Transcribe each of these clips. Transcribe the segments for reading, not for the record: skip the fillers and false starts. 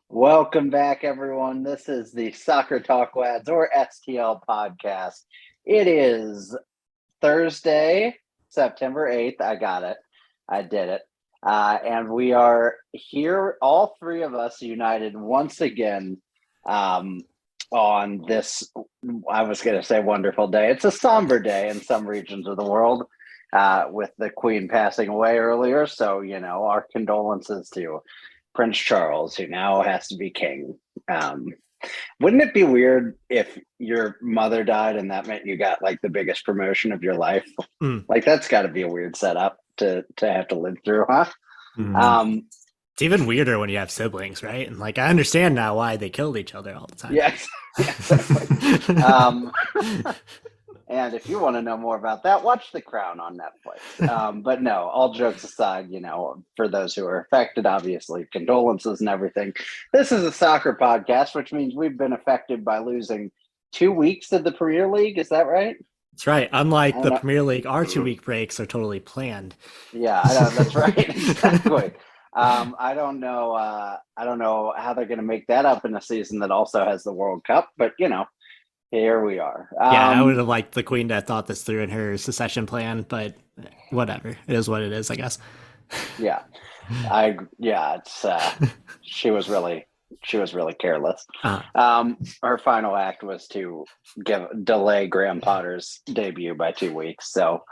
Welcome back, everyone. This is the Soccer Talk Lads or STL podcast. It is Thursday, September 8th. I got it. I did it. And we are here, all three of us united once again on this, I was going to say wonderful day. It's a somber day in some regions of the world with the Queen passing away earlier. So, our condolences to Prince Charles, who now has to be king. Wouldn't it be weird if your mother died and that meant you got like the biggest promotion of your life? Like that's got to be a weird setup to have to live through, huh? It's even weirder when you have siblings, right? And like I understand now why they killed each other all the time. Yes, exactly. And if you want to know more about that, watch The Crown on Netflix. But no, all jokes aside, for those who are affected, obviously, condolences and everything. This is a soccer podcast, which means we've been affected by losing 2 weeks of the Premier League. Is that right? That's right. Unlike the Premier League, our 2-week breaks are totally planned. Yeah, that's right. Exactly. I don't know. I don't know how they're going to make that up in a season that also has the World Cup, but here we are. Yeah, I would have liked the Queen to have thought this through in her secession plan, but whatever. It is what it is, I guess. Yeah, it's she was really careless. Her final act was to delay Graham Potter's debut by 2 weeks. So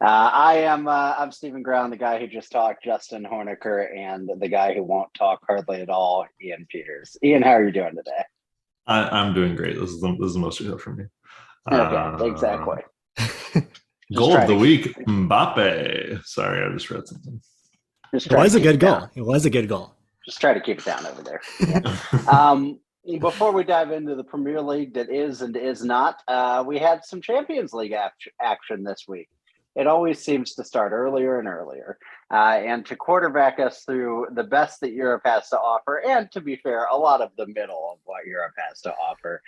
I'm Stephen Brown, the guy who just talked, Justin Horniker, and the guy who won't talk hardly at all, Ian Peters. Ian, how are you doing today? I'm doing great. This is the most you heard from me. Okay, exactly. Goal of the week, Mbappe. Sorry, I just read something. It was a good goal. It was a good goal. Just try to keep it down over there. Yeah. Before we dive into the Premier League that is and is not, we had some Champions League action this week. It always seems to start earlier and earlier. And to quarterback us through the best that Europe has to offer, and to be fair, a lot of the middle of what Europe has to offer,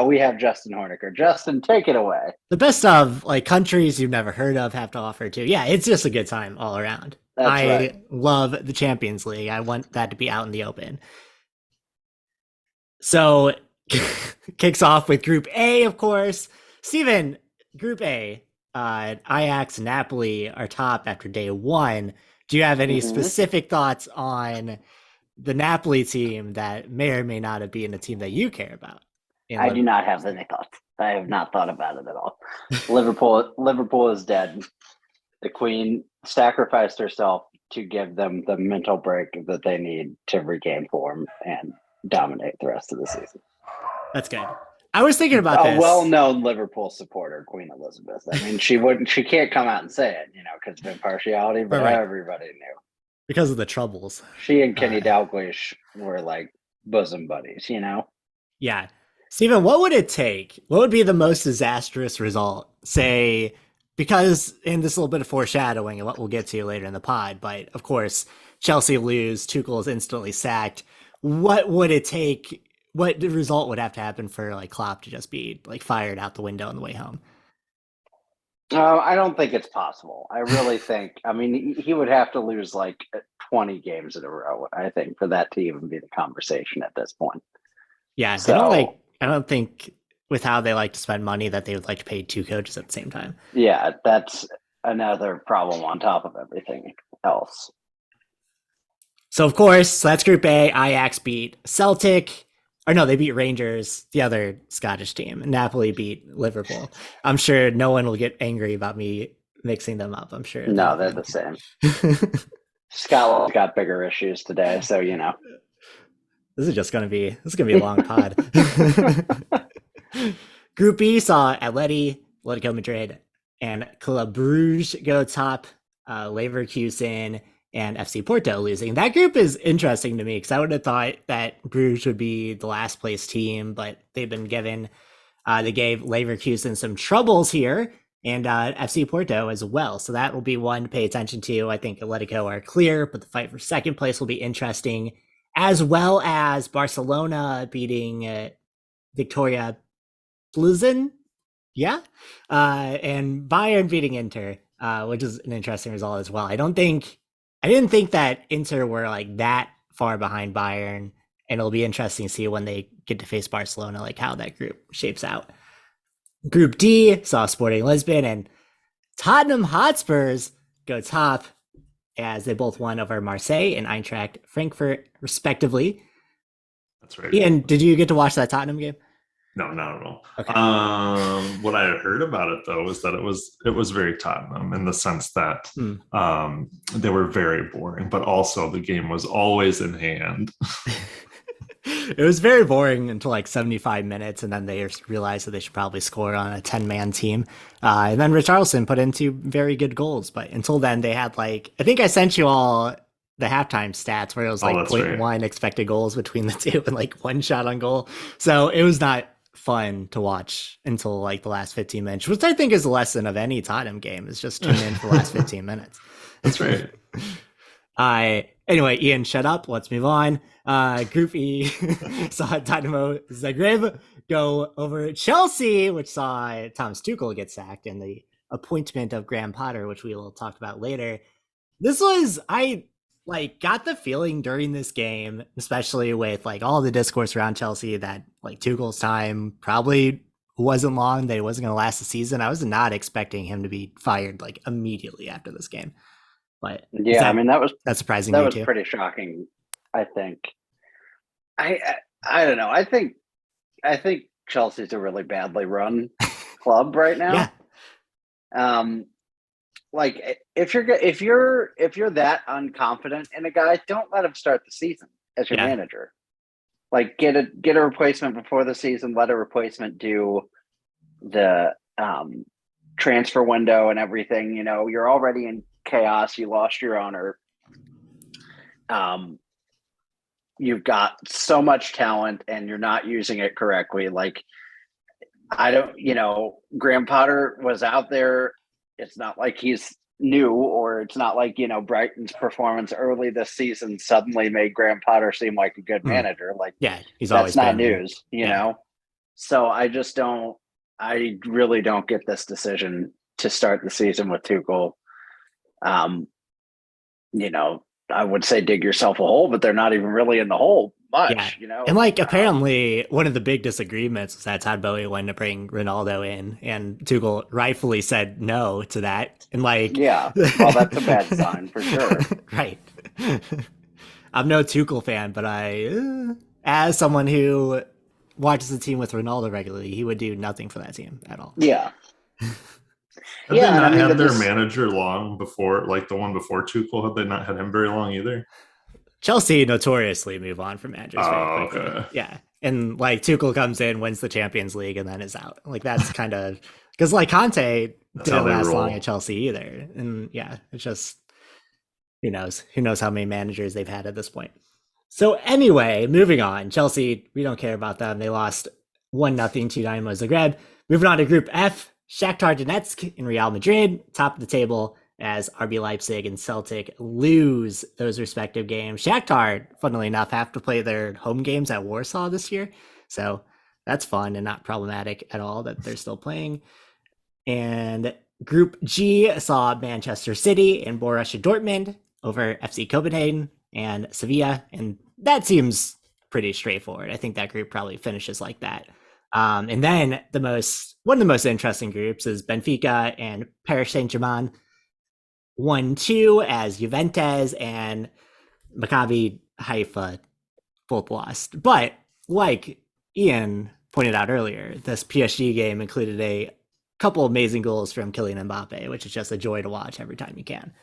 we have Justin Horniker. Justin, take it away. The best of like countries you've never heard of have to offer too. Yeah, it's just a good time all around. I love the Champions League. I want that to be out in the open. So kicks off with Group A, of course. Steven, Group A, Ajax and Napoli are top after day one. Do you have any specific thoughts on the Napoli team that may or may not be in a team that you care about? I do not have any thoughts. I have not thought about it at all. Liverpool is dead. The Queen sacrificed herself to give them the mental break that they need to regain form and dominate the rest of the season. That's good. I was thinking about this. A well-known Liverpool supporter, Queen Elizabeth. I mean, she can't come out and say it, because of impartiality, but everybody knew. Because of the troubles. She and Kenny Dalglish were like bosom buddies, Yeah. Steven, what would it take? What would be the most disastrous result? Say, because in this little bit of foreshadowing and what we'll get to later in the pod, but of course, Chelsea lose, Tuchel is instantly sacked. What would it take? What the result would have to happen for like Klopp to just be like fired out the window on the way home? I don't think it's possible. I really think, he would have to lose like 20 games in a row, I think, for that to even be the conversation at this point. Yeah, I don't think with how they like to spend money that they would like to pay two coaches at the same time. Yeah, that's another problem on top of everything else. So, of course, that's Group A. Ajax beat Celtic. Or no, they beat Rangers, the other Scottish team. Napoli beat Liverpool. I'm sure no one will get angry about me mixing them up. I'm sure. No, they're the same. Scotland's got bigger issues today, so This is gonna be a long pod. Group B saw Atletico Madrid, and Club Brugge go top. Leverkusen and FC Porto losing. That group is interesting to me because I would have thought that Bruges would be the last place team, but they've been given, they gave Leverkusen some troubles here and FC Porto as well. So that will be one to pay attention to. I think Atletico are clear, but the fight for second place will be interesting, as well as Barcelona beating Victoria Plzen. Yeah. And Bayern beating Inter, which is an interesting result as well. I didn't think that Inter were like that far behind Bayern. and it'll be interesting to see when they get to face Barcelona, like how that group shapes out. Group D saw Sporting Lisbon and Tottenham Hotspurs go top as they both won over Marseille and Eintracht Frankfurt, respectively. That's right. Ian, did you get to watch that Tottenham game? No, not at all. Okay. What I had heard about it though was that it was very Tottenham in the sense that they were very boring, but also the game was always in hand. It was very boring until like 75 minutes, and then they realized that they should probably score on a 10-man team. And then Richarlison put in 2 very good goals, but until then they had like, I think I sent you all the halftime stats where it was like 0.1 right. expected goals between the two and like 1 shot on goal. So it was not fun to watch until like the last 15 minutes, which I think is the lesson of any Tottenham game, is just tune in for the last 15 minutes. That's right. Anyway, Ian, shut up. Let's move on. Group E saw Dynamo Zagreb go over Chelsea, which saw Thomas Tuchel get sacked, and the appointment of Graham Potter, which we will talk about later. This was, I like got the feeling during this game, especially with like all the discourse around Chelsea, that like Tuchel's time probably wasn't long, that it wasn't going to last the season. I was not expecting him to be fired like immediately after this game. But yeah, I mean, that's surprising. That was pretty shocking. I think. I don't know. I think Chelsea's a really badly run club right now. Yeah. Like if you're that unconfident in a guy, don't let him start the season as your manager. Like get a replacement before the season. Let a replacement do the transfer window and everything. You know, you're already in chaos. You lost your owner. You've got so much talent and you're not using it correctly. Like, Graham Potter was out there. It's not like he's new, or it's not like, Brighton's performance early this season suddenly made Graham Potter seem like a good manager. Like, he's that's always not been news, you know? So I really don't get this decision to start the season with Tuchel. I would say dig yourself a hole, but they're not even really in the hole much, And like apparently one of the big disagreements was that Todd Boehly wanted to bring Ronaldo in, and Tuchel rightfully said no to that. And like, well, that's a bad sign for sure. Right. I'm no Tuchel fan, but as someone who watches the team with Ronaldo regularly, he would do nothing for that team at all. Yeah. Have they not had their manager long before, like the one before Tuchel? Have they not had him very long either? Chelsea notoriously move on from managers very quickly. Okay. Yeah. And like Tuchel comes in, wins the Champions League, and then is out. Like that's kind of because like Conte didn't last long at Chelsea either. And it's just who knows how many managers they've had at this point. So anyway, moving on. Chelsea, we don't care about them. They lost 1-0 to Dynamo Zagreb. Moving on to Group F. Shakhtar Donetsk and Real Madrid, top of the table, as RB Leipzig and Celtic lose those respective games. Shakhtar, funnily enough, have to play their home games at Warsaw this year. So that's fun and not problematic at all that they're still playing. And Group G saw Manchester City and Borussia Dortmund over FC Copenhagen and Sevilla. And that seems pretty straightforward. I think that group probably finishes like that. And then one of the most interesting groups is Benfica and Paris Saint-Germain 1-2 as Juventus and Maccabi Haifa both lost. But like Ian pointed out earlier, this PSG game included a couple amazing goals from Kylian Mbappe, which is just a joy to watch every time you can.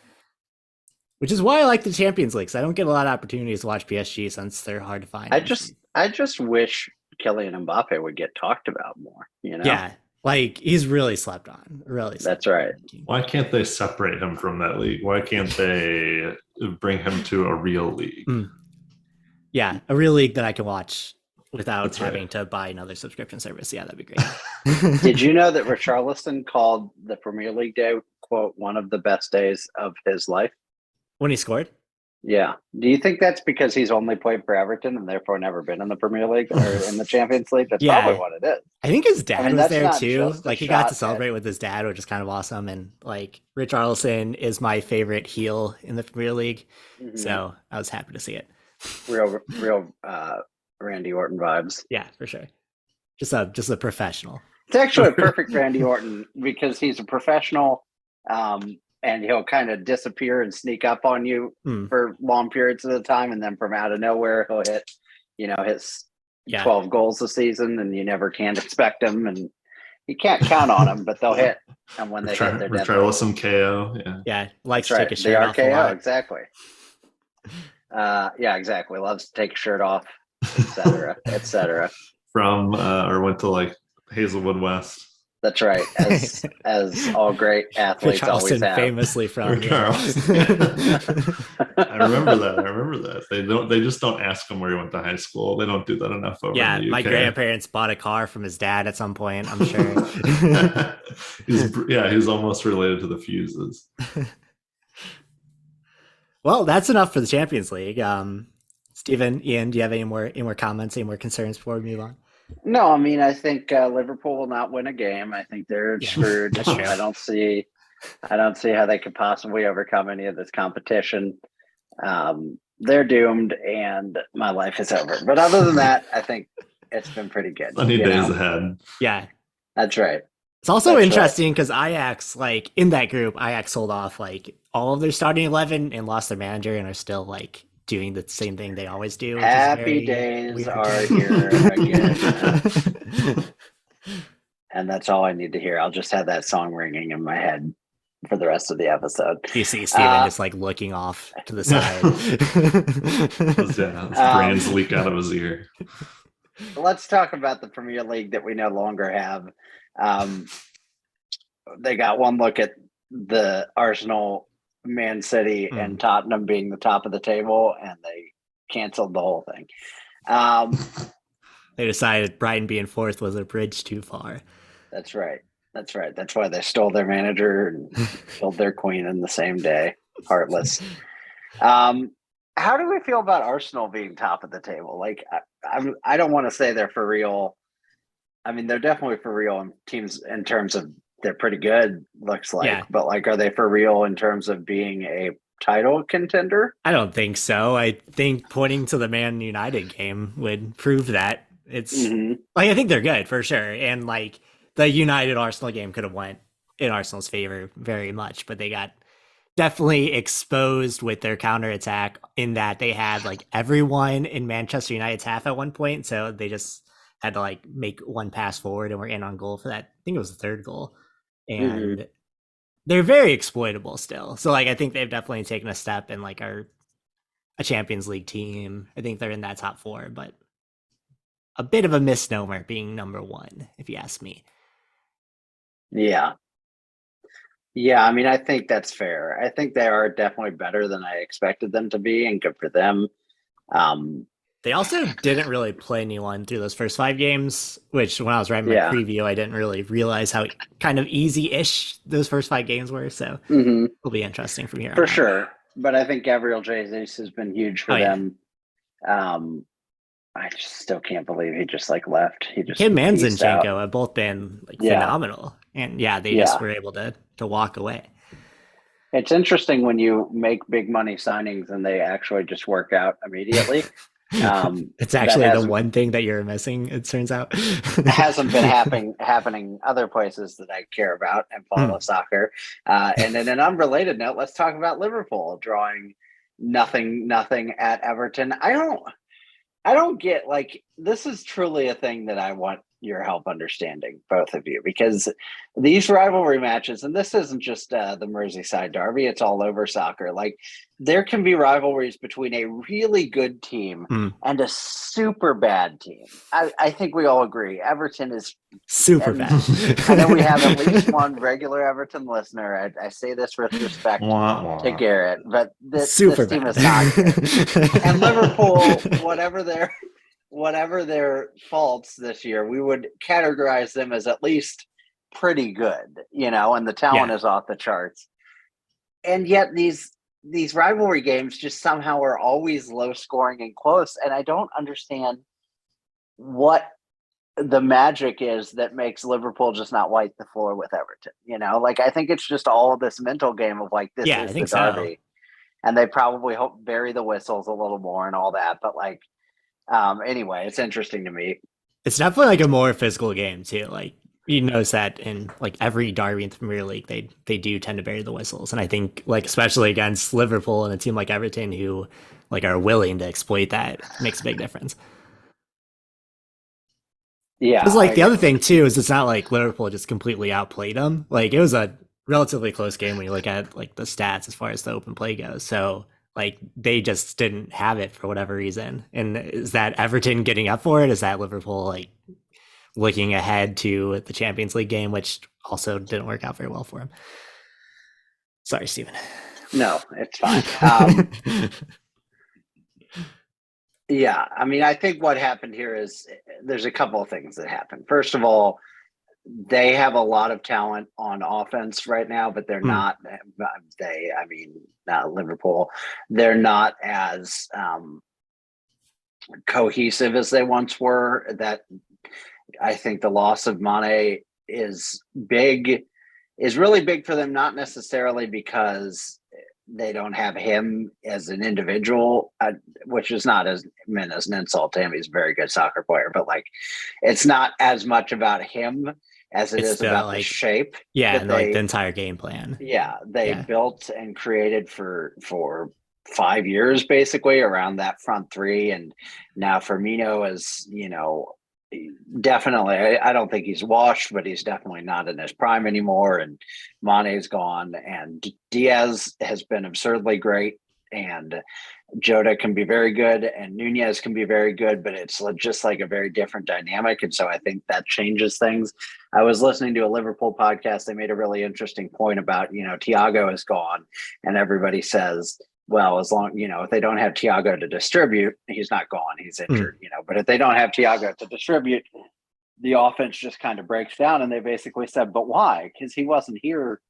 Which is why I like the Champions League. I don't get a lot of opportunities to watch PSG since they're hard to find. I just wish Kylian Mbappe would get talked about more, Yeah, like he's really slept on. That's right. Why can't they separate him from that league? Why can't they bring him to a real league? Yeah, a real league that I can watch without having to buy another subscription service. Yeah, that'd be great. Did you know that Richarlison called the Premier League day, quote, one of the best days of his life? When he scored? Yeah. Do you think that's because he's only played for Everton and therefore never been in the Premier League or in the Champions League? That's probably what it is. I think his dad was there too. Like he got to celebrate with his dad, which is kind of awesome. And like Richarlison is my favorite heel in the Premier League. Mm-hmm. So I was happy to see it. Real Randy Orton vibes. Yeah, for sure. Just a professional. It's actually a perfect Randy Orton because he's a professional, and he'll kind of disappear and sneak up on you for long periods of the time, and then from out of nowhere he'll hit, his 12 goals a season, and you never can expect him, and you can't count on them, but they'll hit. And when they hit, they're dead. Try with some KO. Yeah. Likes to take a shirt off. RKO, exactly. Yeah, exactly. Loves to take a shirt off, etc., etc. From went to like Hazelwood West. That's right. As all great athletes always have. Famously from. Yeah. I remember that. They just don't ask him where he went to high school. They don't do that enough over in the UK. My grandparents bought a car from his dad at some point, I'm sure. He's almost related to the Fuses. Well, that's enough for the Champions League. Stephen, Ian, do you have any more comments, any more concerns before we move on? No, I mean, I think Liverpool will not win a game. I think they're screwed. I don't see how they could possibly overcome any of this competition. They're doomed, and my life is over. But other than that, I think it's been pretty good. Sunny days ahead. Yeah, that's right. It's also interesting because Ajax, like in that group, Ajax sold off like all of their starting 11 and lost their manager, and are still like doing the same thing they always do. Happy days weird. Are here again. And that's all I need to hear. I'll just have that song ringing in my head for the rest of the episode. You see Steven just like looking off to the side. His brains leak out of his ear. Let's talk about the Premier League that we no longer have. They got one look at the Arsenal, Man City, and Tottenham being the top of the table, and they canceled the whole thing. They decided Brighton being fourth was a bridge too far. That's right. That's why they stole their manager and killed their queen in the same day. Heartless. How do we feel about Arsenal being top of the table? Like, I don't want to say they're for real. I mean, they're definitely for real in teams in terms of they're pretty good, looks like. Yeah. But like, are they for real in terms of being a title contender? I don't think so. I think pointing to the Man United game would prove that. It's like, I think they're good for sure. And like the United Arsenal game could have went in Arsenal's favor very much, but they got definitely exposed with their counterattack in that they had like everyone in Manchester United's half at one point. So they just had to like make one pass forward and were in on goal for that. I think it was the third goal. And they're very exploitable still. So like, I think they've definitely taken a step and like are a Champions League team. I think they're in that top four, but a bit of a misnomer being number one, if you ask me. Yeah. Yeah, I mean, I think that's fair. I think they are definitely better than I expected them to be, and good for them. They also didn't really play anyone through those first 5 games, which when I was writing my preview, I didn't really realize how kind of easy-ish those first 5 games were. So it'll be interesting from here on for out. Sure. But I think Gabriel Jesus has been huge for them. I just still can't believe he just like left. He just him and Zinchenko have both been like phenomenal, and they just were able to walk away. It's interesting when you make big money signings and they actually just work out immediately. It's actually the one thing that you're missing, it turns out. Hasn't been happening other places that I care about and follow soccer. And then an unrelated note, let's talk about Liverpool drawing nothing at Everton. I don't get, like, this is truly a thing that I want your help understanding, both of you, because these rivalry matches, and this isn't just the Merseyside derby, it's all over soccer. Like, there can be rivalries between a really good team and a super bad team. I think we all agree Everton is super bad. I know we have at least one regular Everton listener. I say this with respect to Garrett, but this team is not good. And Liverpool, whatever their faults this year, we would categorize them as at least pretty good, and the talent is off the charts. And yet these rivalry games just somehow are always low scoring and close. And I don't understand what the magic is that makes Liverpool just not wipe the floor with Everton. Like, I think it's just all of this mental game of like, this is the derby. So. And they probably hope bury the whistles a little more and all that. But like, Anyway, it's interesting to me. It's definitely like a more physical game too. Like you notice that in like every derby in the Premier League, they do tend to bury the whistles, and I think like especially against Liverpool and a team like Everton who like are willing to exploit that makes a big difference. Yeah, Because I like the other agree. thing too is it's not like Liverpool just completely outplayed them. Like it was a relatively close game when you look at like the stats as far as the open play goes. So like they just didn't have it for whatever reason. And is that Everton getting up for it? Is that Liverpool like looking ahead to the Champions League game, which also didn't work out very well for him? Sorry, Steven. No, it's fine. Yeah, I mean, I think what happened here is there's a couple of things that happened. First of all, they have a lot of talent on offense right now, but they're not. I mean, Liverpool, they're not as cohesive as they once were. That I think the loss of Mane is big, is really big for them, not necessarily because they don't have him as an individual, which is not as meant as an insult to him. He's a very good soccer player, but like it's not as much about him as it It's is the about the like shape that and like the entire game plan. they Yeah. built and created for 5 years basically around that front three. And now Firmino is, definitely, I don't think he's washed, but he's definitely not in his prime anymore. And Mane's gone, and Diaz has been absurdly great, and Jota can be very good, and Nunez can be very good, but it's just like a very different dynamic. And so I think that changes things. I was listening to a Liverpool podcast. They made a really interesting point about, Thiago is gone, and everybody says, well, as long, if they don't have Thiago to distribute, he's not gone, he's injured, but if they don't have Thiago to distribute, the offense just kind of breaks down. And they basically said, but why? Because he wasn't here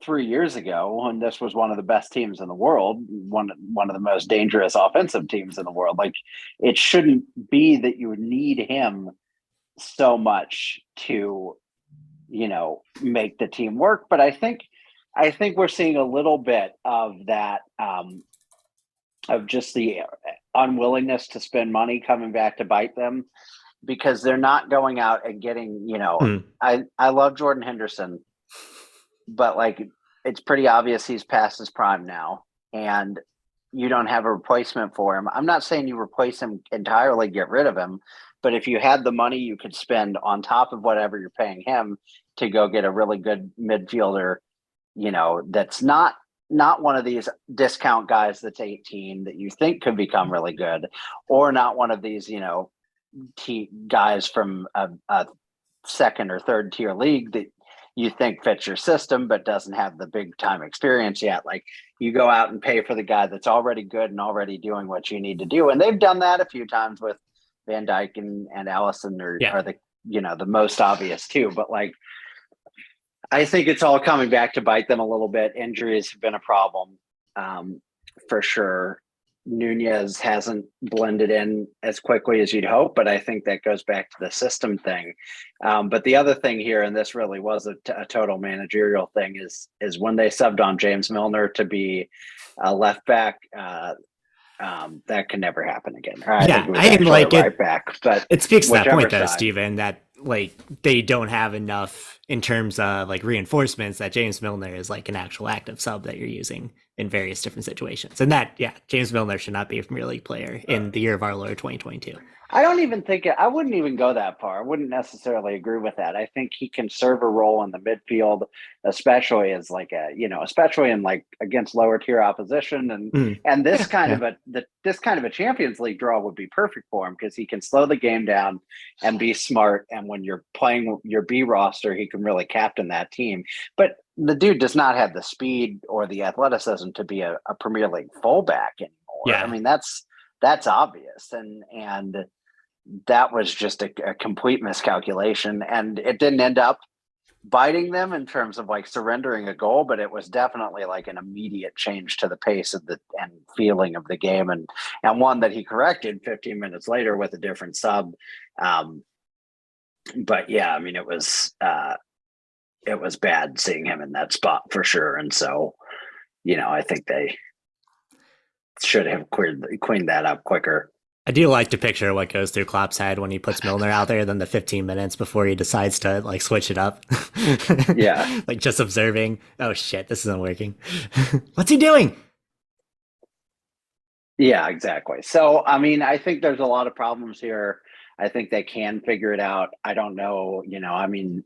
3 years ago when this was one of the best teams in the world, one of the most dangerous offensive teams in the world. Like, it shouldn't be that you would need him so much to, make the team work. But I think we're seeing a little bit of that, of just the unwillingness to spend money coming back to bite them, because they're not going out and getting, I love Jordan Henderson, but like it's pretty obvious he's past his prime now, and you don't have a replacement for him. I'm not saying you replace him entirely, get rid of him, but if you had the money you could spend on top of whatever you're paying him to go get a really good midfielder, that's not one of these discount guys that's 18 that you think could become really good, or not one of these, guys from a second or third tier league that you think fits your system but doesn't have the big time experience yet. Like, you go out and pay for the guy that's already good and already doing what you need to do. And they've done that a few times with Van Dijk and Allison are the, the most obvious too. But like, I think it's all coming back to bite them a little bit. Injuries have been a problem, for sure. Nunez hasn't blended in as quickly as you'd hope, but I think that goes back to the system thing. But the other thing here, and this really was a total managerial thing, is when they subbed on James Milner to be a left back. That can never happen again. I think it was actually like right back, but it speaks to that point though, side. Steven, that like they don't have enough in terms of like reinforcements that James Milner is like an actual active sub that you're using in various different situations. And that, James Milner should not be a Premier League player in the year of our Lord 2022. I don't even think I wouldn't even go that far. I wouldn't necessarily agree with that. I think he can serve a role in the midfield, especially as like especially in like against lower tier opposition, and this kind of a Champions League draw would be perfect for him, because he can slow the game down and be smart. And when you're playing your B roster, he can really captain that team. But the dude does not have the speed or the athleticism to be a Premier League fullback anymore. Yeah. I mean, that's obvious, and that was just a complete miscalculation, and it didn't end up biting them in terms of like surrendering a goal, but it was definitely like an immediate change to the pace of and feeling of the game, and one that he corrected 15 minutes later with a different sub. But yeah, I mean, it was bad seeing him in that spot for sure, and so I think they should have cleaned that up quicker. I do like to picture what goes through Klopp's head when he puts Milner out there, then the 15 minutes before he decides to like switch it up. Yeah. Like just observing, oh shit, this isn't working. What's he doing? Yeah, exactly. So, I mean, I think there's a lot of problems here. I think they can figure it out. I don't know, I mean,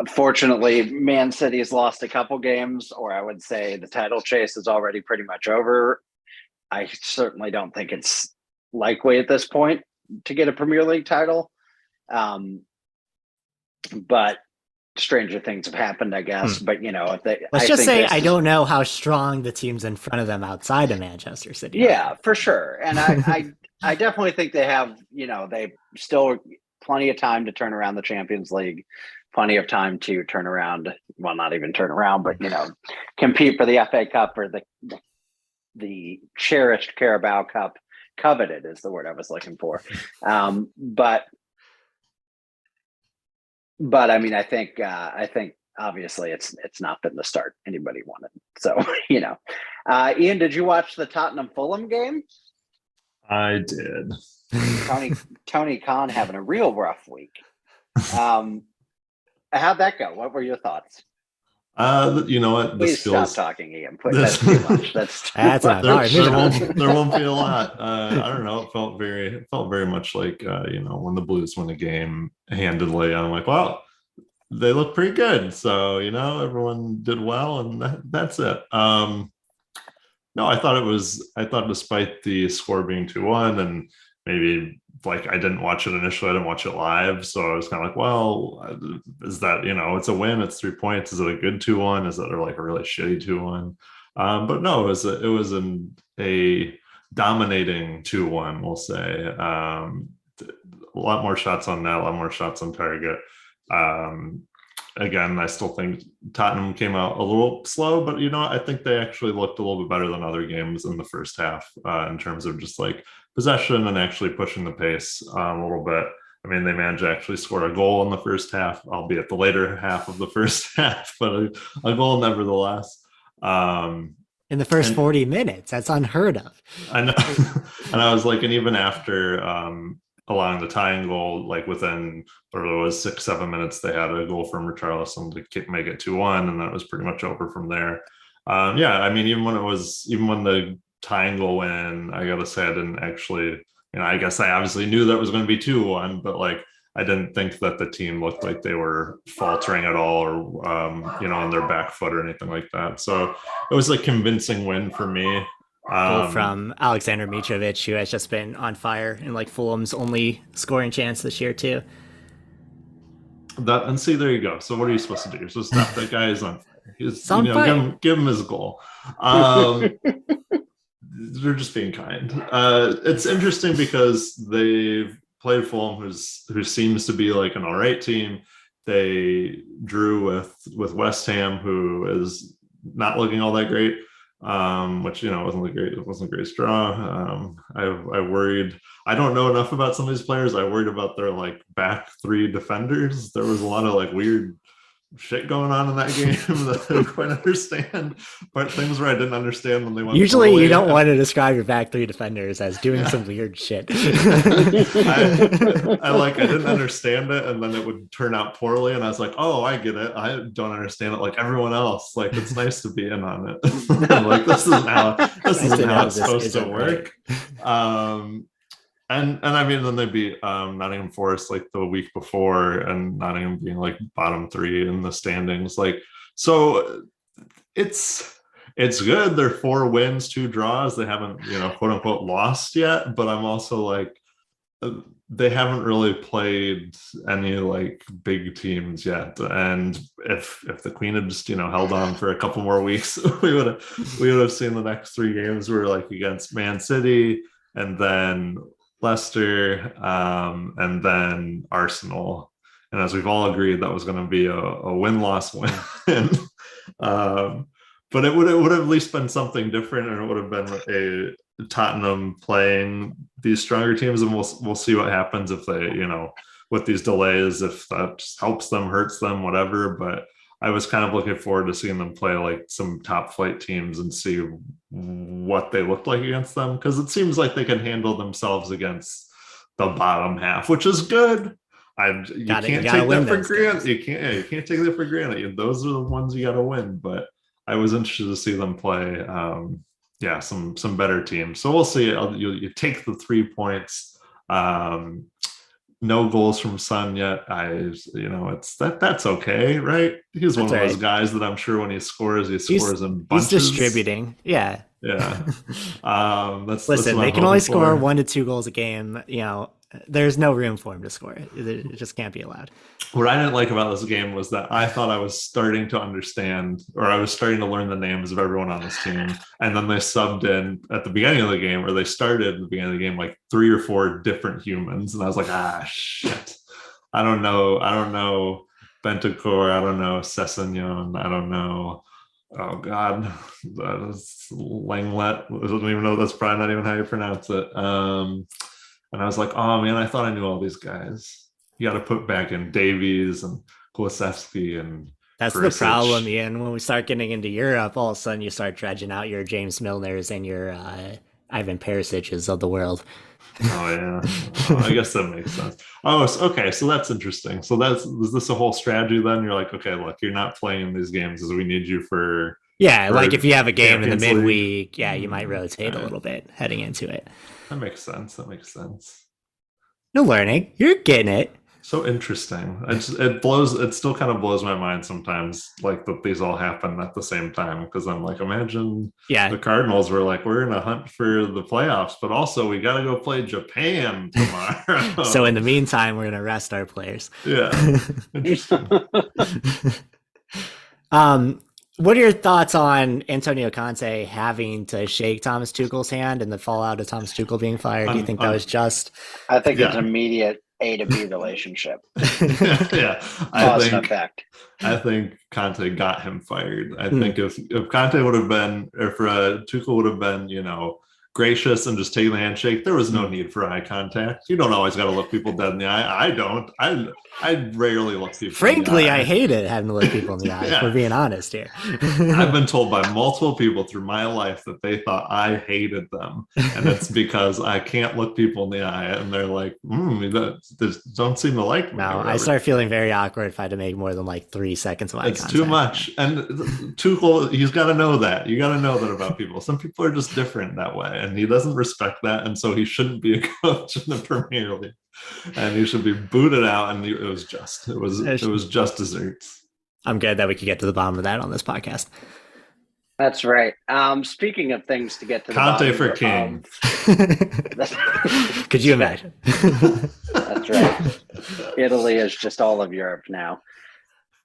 fortunately, Man City has lost a couple games, or I would say the title chase is already pretty much over. I certainly don't think it's likely at this point to get a Premier League title. But stranger things have happened, I guess. But Let's just say I don't know how strong the teams in front of them outside of Manchester City. Yeah, for sure. And I definitely think they have, they still plenty of time to turn around the Champions League, plenty of time to turn around, well, not even turn around, but compete for the FA Cup or the cherished Carabao Cup. Coveted is the word I was looking for. But I mean, I think obviously it's not been the start anybody wanted. So, Ian, did you watch the Tottenham Fulham game? I did. Tony Khan having a real rough week. How'd that go? What were your thoughts? You know what? Please stop talking, Ian. That's too much. That's not there won't be a lot. I don't know. It felt very much like when the Blues win a game handedly. I'm like, well, they look pretty good. So everyone did well, and that's it. No, I thought despite the score being 2-1, and maybe like I didn't watch it initially, I didn't watch it live, so I was kind of like, well, is that it's a win, it's 3 points, is it a good 2-1, is it like a really shitty 2-1? But no, it was a dominating 2-1, we'll say. A lot more shots on net, a lot more shots on target. Again, I still think Tottenham came out a little slow, but I think they actually looked a little bit better than other games in the first half in terms of just like possession and actually pushing the pace a little bit. I mean, they managed to actually score a goal in the first half, albeit the later half of the first half, but a goal nevertheless. In the first 40 minutes, that's unheard of. I know. And I was like, and even after allowing the tying goal, like within, or it was 6-7 minutes, they had a goal from Richarlison to make it 2-1, and that was pretty much over from there. Yeah, I mean, even when the tying goal went in, I gotta say I didn't actually, I guess I obviously knew that it was going to be 2-1, but like I didn't think that the team looked like they were faltering at all, or on their back foot or anything like that. So it was a convincing win for me. Goal from Alexander Mitrovic, who has just been on fire and like Fulham's only scoring chance this year too. And see, there you go. So what are you supposed to do? You're supposed to stop that guy is on fire. He's on fire. Give him his goal. They're just being kind. It's interesting because they've played Fulham, who seems to be like an all right team. They drew with West Ham, who is not looking all that great. Which wasn't a great draw. I worried. I don't know enough about some of these players. I worried about their like back three defenders. There was a lot of like weird shit going on in that game that I didn't quite understand. But things where I didn't understand when they went. Usually, you don't want to describe your back three defenders as doing some weird shit. I didn't understand it, and then it would turn out poorly, and I was like, "Oh, I get it. I don't understand it like everyone else. Like it's nice to be in on it. Like this isn't how it's supposed to work." Right. And I mean, then they beat Nottingham Forest like the week before, and Nottingham being like bottom three in the standings. Like, so it's good. They're 4 wins, 2 draws. They haven't, quote unquote, lost yet. But I'm also like, they haven't really played any like big teams yet. And if the Queen had just held on for a couple more weeks, we would have seen the next 3 games were like against Man City, and then Leicester, and then Arsenal. And as we've all agreed, that was going to be a win-loss win. But it would have at least been something different, and it would have been a Tottenham playing these stronger teams, and we'll see what happens if they, with these delays, if that just helps them, hurts them, whatever. But I was kind of looking forward to seeing them play like some top flight teams and see what they looked like against them, because it seems like they can handle themselves against the bottom half, which is good. You can't take that for granted. You can't take that for granted. Those are the ones you got to win. But I was interested to see them play. Some better teams. So we'll see. You take the 3 points. No goals from Son yet. It's that's okay, right? He's one of those guys that I'm sure when he scores in bunches. He's distributing. Yeah. Yeah. Listen, they can only score 1 to 2 goals a game. There's no room for him to score. It just can't be allowed. What I didn't like about this game was that I thought I was starting to understand, or I was starting to learn the names of everyone on this team. And then they subbed in at the beginning of the game, or they started at the beginning of the game, like 3 or 4 different humans. And I was like, shit. I don't know Bentancur. I don't know Sessegnon. I don't know. Oh God, that is Langlet. I don't even know. That's probably not even how you pronounce it. And I was like, oh man, I thought I knew all these guys. You got to put back in Davies and Kulusevski and that's Perisic. The problem, Ian. When we start getting into Europe, all of a sudden you start dredging out your James Milners and your Ivan Perisic's of the world. Oh yeah, I guess that makes sense. Oh, okay, so that's interesting. So is this a whole strategy then? You're like, okay, look, you're not playing these games because we need you for. Yeah, like if you have a game in the midweek, you might rotate a little bit heading into it. That makes sense. No learning. You're getting it. So interesting. It still kind of blows my mind sometimes, like that these all happen at the same time. Because I'm like, imagine the Cardinals were like, we're in a hunt for the playoffs, but also we got to go play Japan tomorrow. So in the meantime, we're gonna rest our players. Yeah. Interesting. What are your thoughts on Antonio Conte having to shake Thomas Tuchel's hand and the fallout of Thomas Tuchel being fired? Do you think that was just? I think it's an immediate A to B relationship. Yeah. Cause and effect. I think Conte got him fired. I think if Conte would have been, if Tuchel would have been, gracious and just taking the handshake, there was no need for eye contact. You don't always got to look people dead in the eye. I don't. I rarely look people. Frankly, in the eye. I hate it having to look people in the eye. If we're being honest here. I've been told by multiple people through my life that they thought I hated them, and it's because I can't look people in the eye, and they're like, they don't seem to like me. No, I start feeling very awkward if I had to make more than like 3 seconds of eye contact. It's too much, and Tuchel, he's got to know that. You got to know that about people. Some people are just different that way, and he doesn't respect that, and so he shouldn't be a coach in the Premier League, and he should be booted out. And it was just desserts. I'm good that we could get to the bottom of that on this podcast. That's right. Speaking of things to get to the Conte bottom for king. Could you imagine? That's right. Italy is just all of Europe now.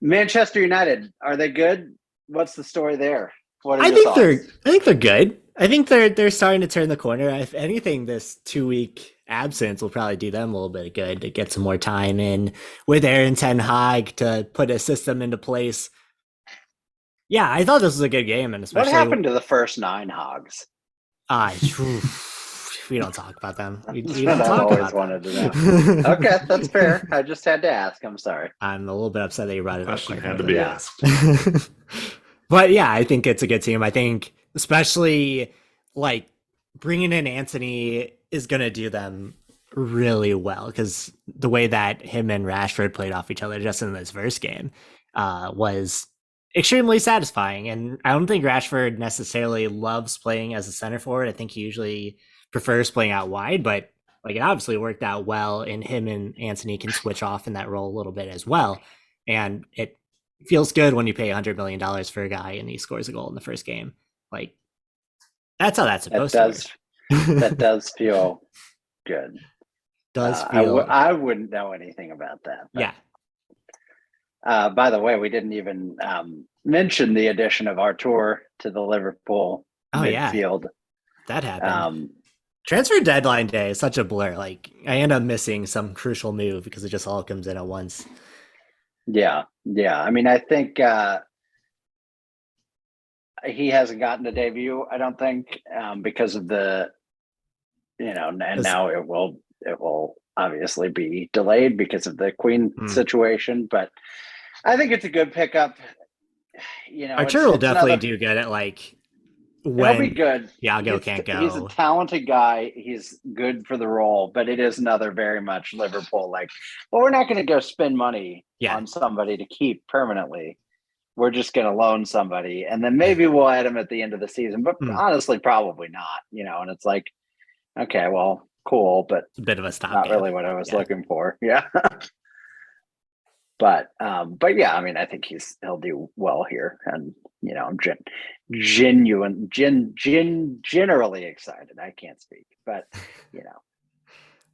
Manchester United, are they good? What's the story there? I think they're good. I think they're starting to turn the corner. If anything, this 2-week absence will probably do them a little bit of good to get some more time in with Aaron Ten Hag to put a system into place. Yeah, I thought this was a good game, and especially what happened to the first 9 Hogs? We don't talk about them. We don't talk about wanted to know. Okay, that's fair. I just had to ask. I'm sorry. I'm a little bit upset that you brought it up. Question had to be asked. But yeah, I think it's a good team. I think especially like bringing in Antony is going to do them really well, because the way that him and Rashford played off each other just in this first game was extremely satisfying. And I don't think Rashford necessarily loves playing as a center forward. I think he usually prefers playing out wide, but like it obviously worked out well, and him and Antony can switch off in that role a little bit as well. And it feels good when you pay $100 million for a guy and he scores a goal in the first game. Like that's how that's supposed to work. That does feel good. I wouldn't know anything about that. But. Yeah. By the way, we didn't even mention the addition of Artur to the Liverpool midfield. Yeah. That happened. Transfer deadline day is such a blur. Like I end up missing some crucial move because it just all comes in at once. Yeah. I mean, I think he hasn't gotten a debut, I don't think, because of the, and now it will obviously be delayed because of the Queen situation. But I think it's a good pickup. Archer will definitely do good at like when he'll be good. Thiago can't go. He's a talented guy. He's good for the role, but it is another very much Liverpool like, well, we're not going to go spend money on somebody to keep permanently. We're just going to loan somebody, and then maybe we'll add him at the end of the season. But honestly, probably not. And it's like, okay, well, cool, but it's a bit of a stopgap. Not really what I was looking for. Yeah. But yeah, I mean, I think he'll do well here, and I'm generally excited. I can't speak, but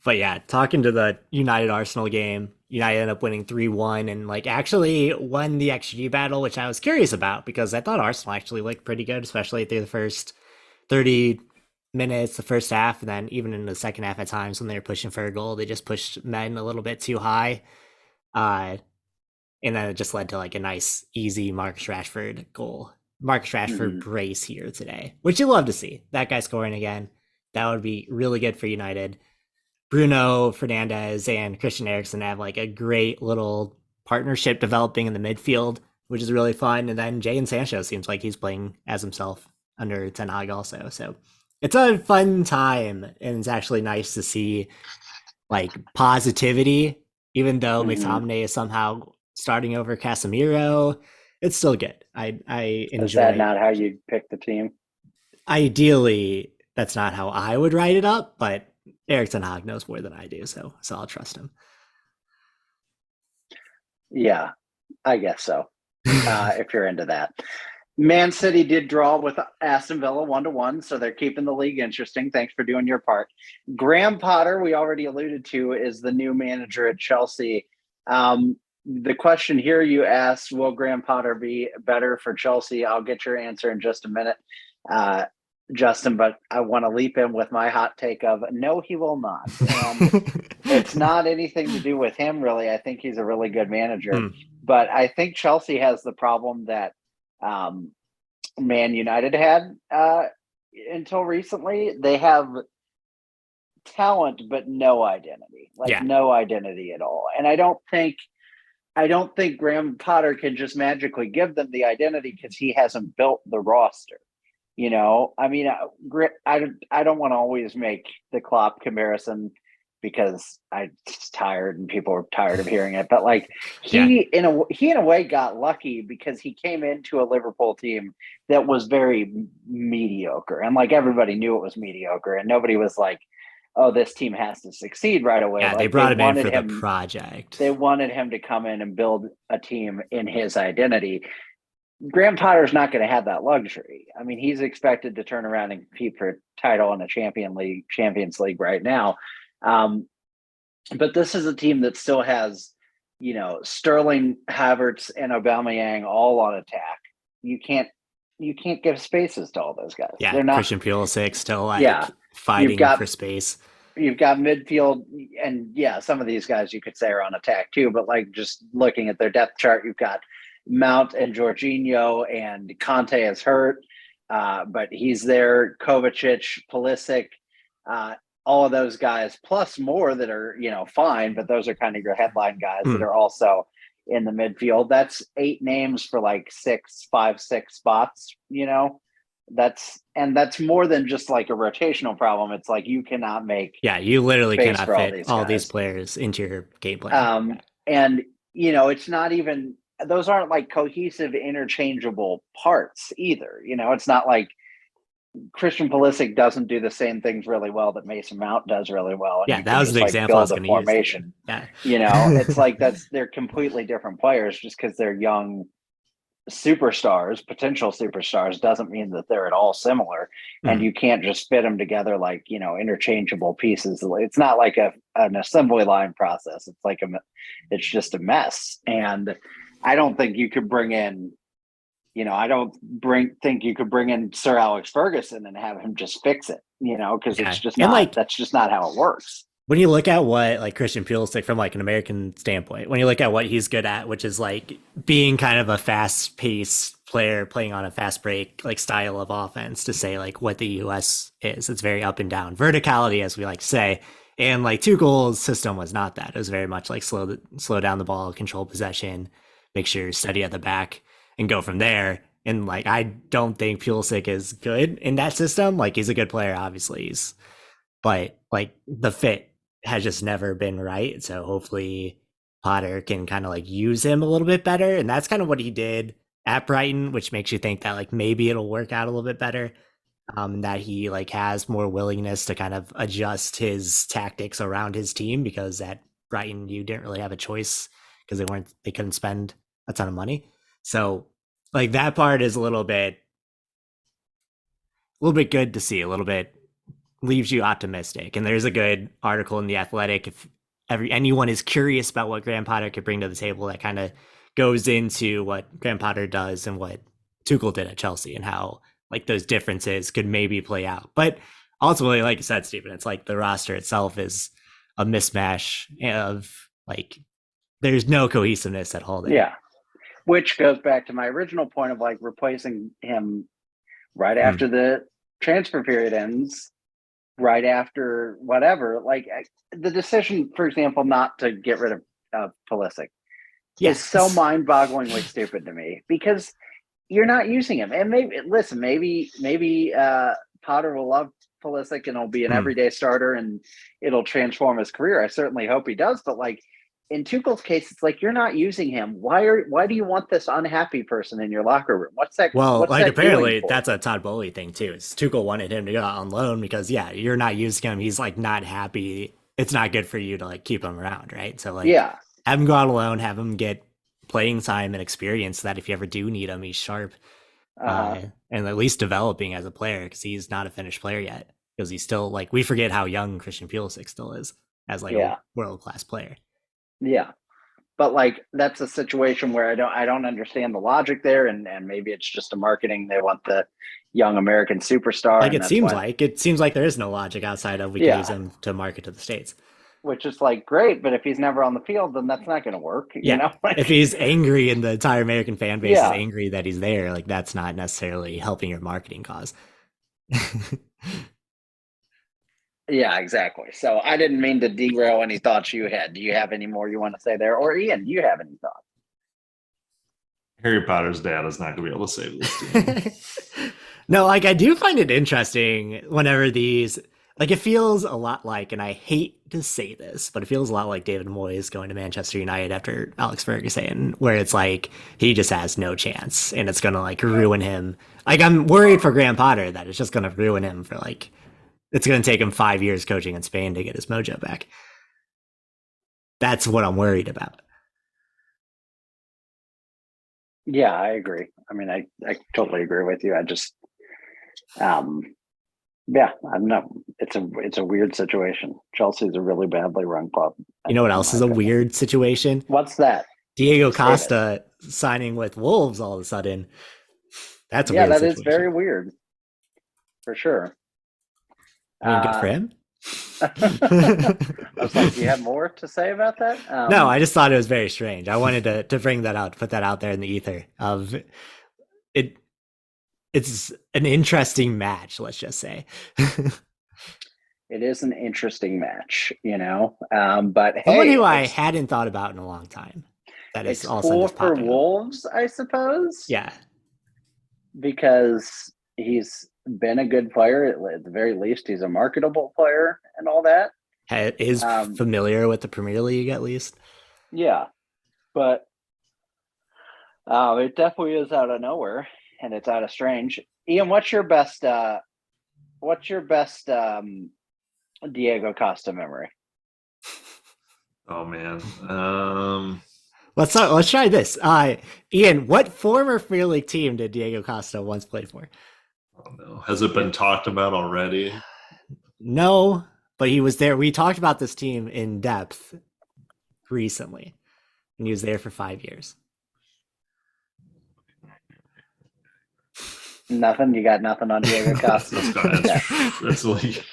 But yeah, talking to the United Arsenal game, United ended up winning 3-1 and like actually won the XG battle, which I was curious about because I thought Arsenal actually looked pretty good, especially through the first 30 minutes, the first half, and then even in the second half at times when they were pushing for a goal, they just pushed men a little bit too high. And then it just led to like a nice, easy Marcus Rashford goal. Marcus Rashford brace here today, which you love to see. That guy scoring again. That would be really good for United. Bruno Fernandes and Christian Eriksen have like a great little partnership developing in the midfield, which is really fun. And then Jadon Sancho seems like he's playing as himself under Ten Hag also. So it's a fun time, and it's actually nice to see like positivity, even though McTominay is somehow starting over Casemiro. It's still good. I enjoy. Is that not how you pick the team? Ideally, that's not how I would write it up, but Erik Ten Hag knows more than I do, so I'll trust him. Yeah, I guess so. If you're into that. Man City did draw with Aston Villa 1-1, so they're keeping the league interesting. Thanks for doing your part. Graham Potter, we already alluded to, is the new manager at Chelsea. The question here you asked, will Graham Potter be better for Chelsea? I'll get your answer in just a minute, Justin, but I want to leap in with my hot take of no, he will not. And it's not anything to do with him, really. I think he's a really good manager. But I think Chelsea has the problem that Man United had until recently. They have talent, but no identity, no identity at all. And I don't think Graham Potter can just magically give them the identity because he hasn't built the roster. I mean, I don't want to always make the Klopp comparison because I'm tired and people are tired of hearing it. But like he in a way got lucky because he came into a Liverpool team that was very mediocre, and like everybody knew it was mediocre, and nobody was like, oh, this team has to succeed right away. Yeah, they brought him in for the project. They wanted him to come in and build a team in his identity. Graham Potter's not going to have that luxury. I mean, he's expected to turn around and compete for a title in the Champions League right now. But this is a team that still has, Sterling, Havertz, and Aubameyang all on attack. You can't give spaces to all those guys. Yeah, they're not. Christian Pulisic still fighting for space. You've got midfield, and some of these guys you could say are on attack too. But like just looking at their depth chart, you've got Mount and Jorginho, and Conte is hurt, but he's there. Kovacic, Pulisic, all of those guys, plus more that are fine, but those are kind of your headline guys that are also in the midfield. That's 8 names for like 5, 6 spots. That's more than just like a rotational problem. It's like you cannot make you literally cannot fit all these players into your game plan. And it's not even. Those aren't like cohesive, interchangeable parts either. It's not like Christian Pulisic doesn't do the same things really well that Mason Mount does really well. And that was the example I was going to use. Formation. Yeah. It's like they're completely different players just because they're young superstars, potential superstars, doesn't mean that they're at all similar. And you can't just fit them together like, interchangeable pieces. It's not like an assembly line process. It's like it's just a mess. And I don't think you could bring in, think you could bring in Sir Alex Ferguson and have him just fix it, because it's just not, that's just not how it works. When you look at what like Christian Pulisic from like an American standpoint, when you look at what he's good at, which is like being kind of a fast paced player playing on a fast break, like style of offense, to say like what the US is, it's very up and down verticality, as we like to say. And like Tuchel's system was not that. It was very much like slow down the ball, control possession, make sure you're steady at the back. and go from there. And like, I don't think Pulisic is good in that system. Like, he's a good player, obviously, but like the fit has just never been right. So hopefully Potter can kind of like use him a little bit better. And that's kind of what he did at Brighton, which makes you think that like maybe it'll work out a little bit better. That he like has more willingness to kind of adjust his tactics around his team, because at Brighton you didn't really have a choice because they couldn't spend a ton of money. So like that part is a little bit good to see, a little bit leaves you optimistic. And there's a good article in The Athletic if anyone is curious about what Graham Potter could bring to the table, that kind of goes into what Graham Potter does and what Tuchel did at Chelsea, and how like those differences could maybe play out. But ultimately, like you said, Stephen, it's like the roster itself is a mismatch of like there's no cohesiveness at all there. Yeah, which goes back to my original point of like replacing him right after the transfer period ends, right after whatever. Like the decision, for example, not to get rid of Pulisic is so mind-bogglingly stupid to me, because you're not using him. And maybe Potter will love Pulisic and he'll be an everyday starter and it'll transform his career. I certainly hope he does. But like in Tuchel's case, it's like you're not using him. Why do you want this unhappy person in your locker room? What's that? Well, what's like that apparently that's a Todd Bowley thing too. It's Tuchel wanted him to go out on loan because you're not using him. He's like not happy. It's not good for you to like keep him around, right? So like have him go out alone, have him get playing time and experience so that if you ever do need him, he's sharp and at least developing as a player, because he's not a finished player yet, because he's still like, we forget how young Christian Pulisic still is as like a world-class player. Yeah. But like that's a situation where I don't understand the logic there, and maybe it's just a marketing. They want the young American superstar. Like it seems like there is no logic outside of we can use him to market to the States. Which is like great, but if he's never on the field, then that's not going to work. You know, if he's angry and the entire American fan base is angry that he's there, like that's not necessarily helping your marketing cause. Yeah, exactly. So I didn't mean to derail any thoughts you had. Do you have any more you want to say there, or Ian? Do you have any thoughts? Harry Potter's dad is not going to be able to save this team. No, like I do find it interesting whenever these. Like it feels a lot like, and I hate to say this, but it feels a lot like David Moyes going to Manchester United after Alex Ferguson, where it's like he just has no chance and it's going to like ruin him. Like I'm worried for Graham Potter that it's just going to ruin him for like, it's going to take him 5 years coaching in Spain to get his mojo back. That's what I'm worried about. Yeah, I agree. I mean, I totally agree with you. I just, yeah, I don't know. It's a weird situation. Chelsea's a really badly run club. You know what else is a weird situation? What's that? Diego Costa signing with Wolves all of a sudden. That's a weird situation. Is very weird. For sure. I mean, good for him. I was like, do you have more to say about that? No, I just thought it was very strange. I wanted to bring that out, put that out there in the ether of it. It's an interesting match, let's just say. It is an interesting match, you know. But someone who I hadn't thought about in a long time. That is also cool for Wolves, I suppose. Yeah, because he's been a good player. At the very least, he's a marketable player and all that. Is familiar with the Premier League at least. Yeah, but it definitely is out of nowhere. And it's out of strange. Ian, what's your best Diego Costa memory? Oh man. Let's try this. Ian, what former Premier League team did Diego Costa once play for? Oh no. Has it been talked about already? No, but he was there. We talked about this team in depth recently. And he was there for 5 years. Nothing. You got nothing on Diego Costa. That's like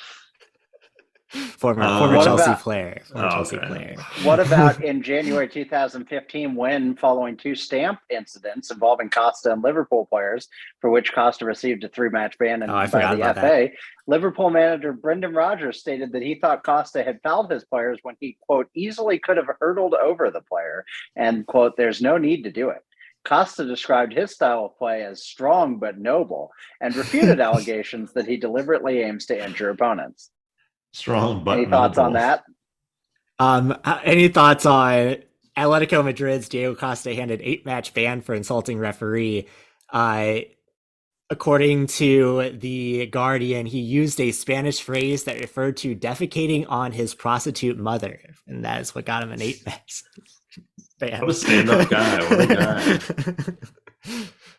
former Chelsea player. Player. What about in January 2015, when following two stamp incidents involving Costa and Liverpool players, for which Costa received a 3-match ban by the FA, Liverpool manager Brendan Rodgers stated that he thought Costa had fouled his players when he, quote, easily could have hurdled over the player, and, quote, there's no need to do it. Costa described his style of play as strong but noble and refuted allegations that he deliberately aims to injure opponents. Strong but Any thoughts on noble. that? Any thoughts on Atletico Madrid's Diego Costa handed 8-match ban for insulting referee? According to The Guardian, he used a Spanish phrase that referred to defecating on his prostitute mother, and that is what got him an 8-match ban. What a stand-up guy. What a guy.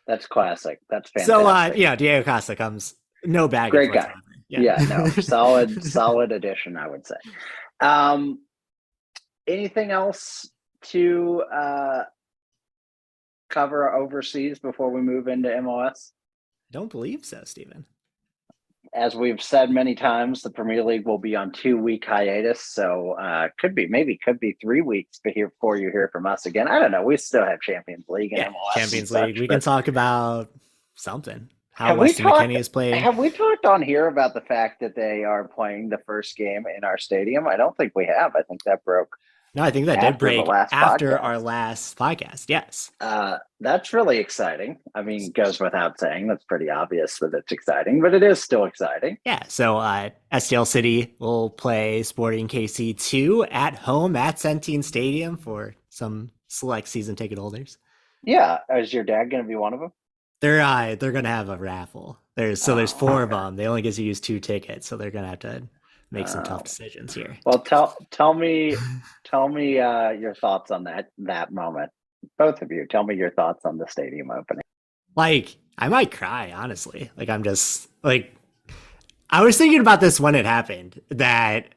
That's classic. That's fantastic. So, Diego Costa comes no baggage. Great guy. Yeah, no, solid addition, I would say. Anything else to cover overseas before we move into MLS? I don't believe so, Stephen. As we've said many times, the Premier League will be on 2-week hiatus, so could be 3 weeks before you hear from us again. I don't know. We still have Champions League and MLS. Champions League. We can talk about something. How Weston McKennie is playing. Have we talked on here about the fact that they are playing the first game in our stadium? I don't think we have. I think that broke. No, I think that did break after our last podcast. Yes. That's really exciting. I mean, goes without saying. That's pretty obvious that it's exciting, but it is still exciting. Yeah. So STL City will play Sporting KC 2 at home at Centene Stadium for some select season ticket holders. Yeah. Is your dad going to be one of them? They're going to have a raffle. There's 4 of them. They only get to use 2 tickets, so they're going to have to make some tough decisions here. Well, tell me your thoughts on that moment. Both of you, tell me your thoughts on the stadium opening. Like, I might cry, honestly. Like, I'm just like, I was thinking about this when it happened, that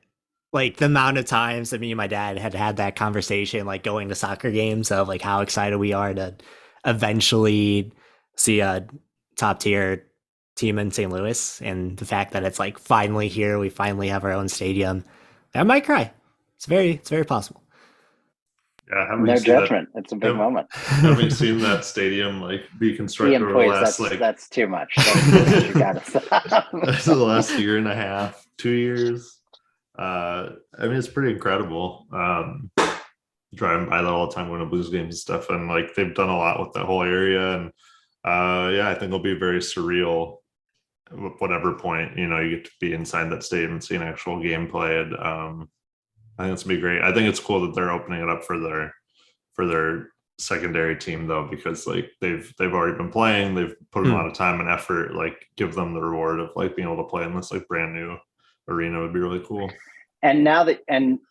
like the amount of times that me and my dad had that conversation, like going to soccer games, of like how excited we are to eventually see a top tier team in St. Louis, and the fact that it's like finally here, we finally have our own stadium. I might cry. It's very possible. Yeah, no judgment. It's a big moment. Having seen that stadium like be constructed over the last that's too much. That's you gotta stop. The last year and a half, 2 years. I mean, it's pretty incredible. Driving by that all the time, going to Blues games and stuff, and like they've done a lot with that whole area, and I think it'll be very surreal. At whatever point you get to be inside that stadium and see an actual game played. I think it's gonna be great. I think it's cool that they're opening it up for their secondary team though, because like they've already been playing. They've put a lot of time and effort. Like give them the reward of like being able to play in this like brand new arena would be really cool. And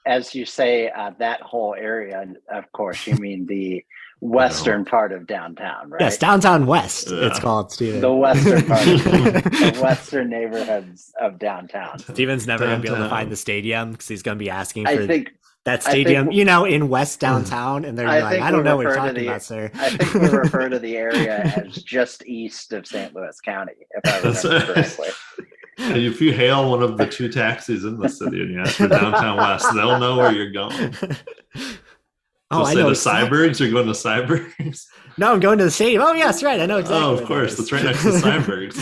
as you say, that whole area, of course, you mean the western part of downtown, right? Yes, downtown west. Yeah. It's called, Steven. The western part, the western neighborhoods of downtown. Steven's never going to be able to find the stadium because he's going to be asking for that stadium, in West downtown, and they're like, I don't know what you're talking about, sir. I think we refer to the area as just east of St. Louis County, if I remember correctly. If you hail one of the 2 taxis in the city and you ask for downtown west, they'll know where you're going. I know. The Cybergs? You're going to Cybergs? No, I'm going to the stadium. Oh, yeah, that's right. I know exactly. Oh, of course. That's right next to Cybergs.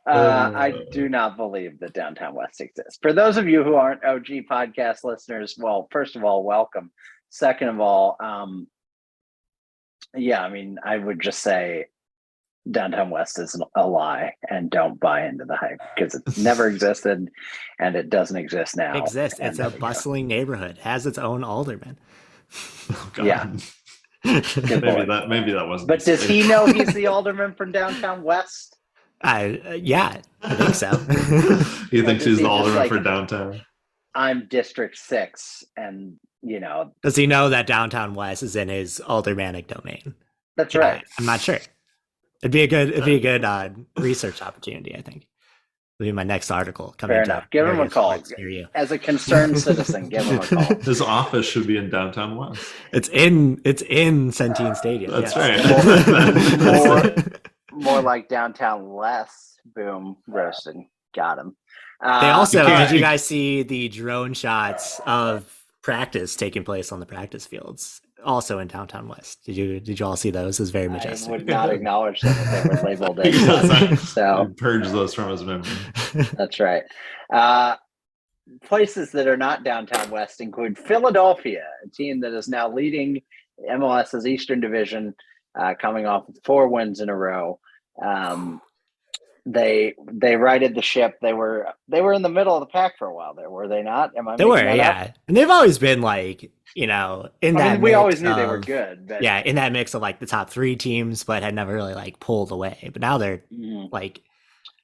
I do not believe that Downtown West exists. For those of you who aren't OG podcast listeners, well, first of all, welcome. Second of all, I mean, I would just say Downtown West is a lie, and don't buy into the hype because it never existed and it doesn't exist now. It's a bustling neighborhood, has its own alderman. Oh, God. Yeah. Maybe that wasn't. But does he know he's the alderman from Downtown West? Yeah, I think so. He thinks he's the alderman for downtown. I'm District 6, and does he know that Downtown West is in his aldermanic domain? That's right. I'm not sure. It'd be a good research opportunity, I think. It'll be my next article coming. Fair enough. Give him a call. As a concerned citizen, give him a call. His office should be in Downtown West. It's in Centene Stadium. That's right. More like Downtown West. Boom, roasted. Got him. They also, did you guys see the drone shots of practice taking place on the practice fields? Also in Downtown West. Did you all see those? It was very majestic. I would not acknowledge them if they were labeled as so purge those from his memory. That's right. places that are not downtown West include Philadelphia, a team that is now leading MLS's Eastern Division, coming off 4 wins in a row. They righted the ship. They were in the middle of the pack for a while there, were they not? Am I They making were, that yeah. up? And they've always been like, in that we mix always knew of, they were good, but yeah, in that mix of like the top 3 teams, but had never really like pulled away. But now they're like,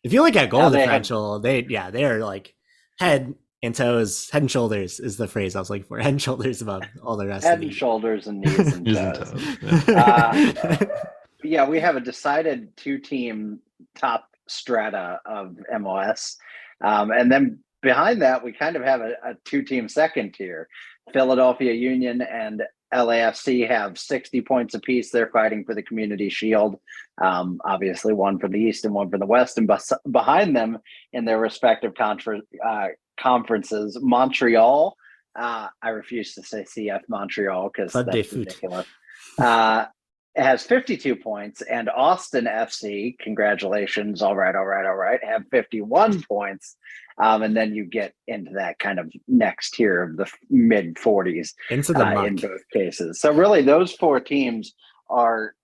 if you look at goal differential, they're like head and shoulders is the phrase I was looking for. Head and shoulders above all the rest head of the and shoulders and knees and Knees and toes. toes, Yeah, we have a decided 2-team top strata of MLS. And then behind that, we kind of have a 2-team second tier. Philadelphia Union and LAFC have 60 points apiece. They're fighting for the Community Shield. Obviously, one for the East and one for the West. And behind them in their respective conferences, Montreal. I refuse to say CF Montreal because that's ridiculous. Has 52 points, and Austin FC, congratulations, all right, have 51 points. And then you get into that kind of next tier of the mid 40s into the muck. In both cases. So really those 4 teams are,